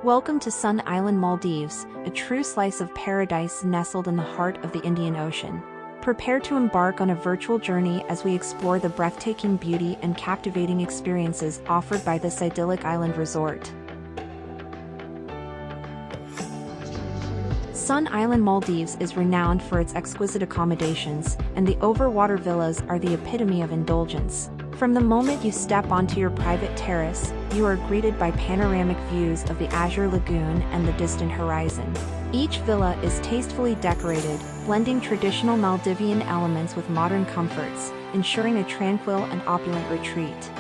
Welcome to Sun Island, Maldives, a true slice of paradise nestled in the heart of the Indian Ocean. Prepare to embark on a virtual journey as we explore the breathtaking beauty and captivating experiences offered by this idyllic island resort. Sun Island, Maldives is renowned for its exquisite accommodations, and the overwater villas are the epitome of indulgence. From the moment you step onto your private terrace, you are greeted by panoramic views of the azure lagoon and the distant horizon. Each villa is tastefully decorated, blending traditional Maldivian elements with modern comforts, ensuring a tranquil and opulent retreat.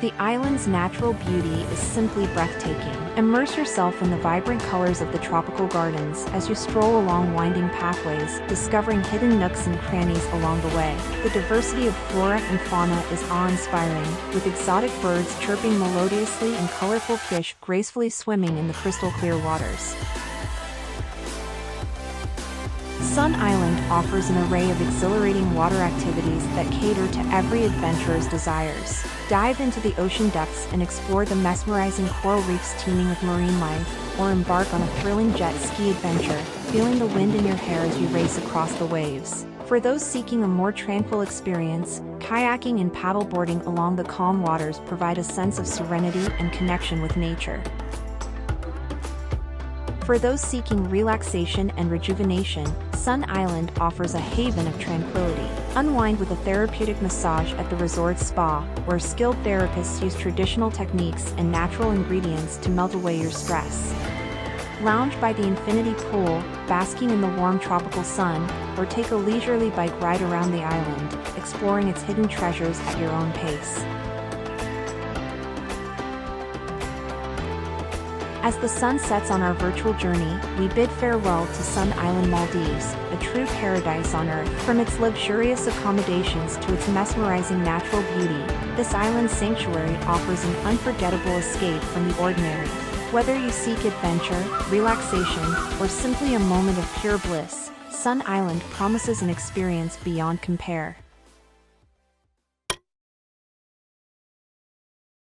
The island's natural beauty is simply breathtaking. Immerse yourself in the vibrant colors of the tropical gardens as you stroll along winding pathways, discovering hidden nooks and crannies along the way. The diversity of flora and fauna is awe-inspiring, with exotic birds chirping melodiously and colorful fish gracefully swimming in the crystal-clear waters. Sun Island offers an array of exhilarating water activities that cater to every adventurer's desires. Dive into the ocean depths and explore the mesmerizing coral reefs teeming with marine life, or embark on a thrilling jet ski adventure, feeling the wind in your hair as you race across the waves. For those seeking a more tranquil experience, kayaking and paddleboarding along the calm waters provide a sense of serenity and connection with nature. For those seeking relaxation and rejuvenation, Sun Island offers a haven of tranquility. Unwind with a therapeutic massage at the resort's spa, where skilled therapists use traditional techniques and natural ingredients to melt away your stress. Lounge by the infinity pool, basking in the warm tropical sun, or take a leisurely bike ride around the island, exploring its hidden treasures at your own pace. As the sun sets on our virtual journey, we bid farewell to Sun Island, Maldives, a true paradise on earth. From its luxurious accommodations to its mesmerizing natural beauty, this island sanctuary offers an unforgettable escape from the ordinary. Whether you seek adventure, relaxation, or simply a moment of pure bliss, Sun Island promises an experience beyond compare.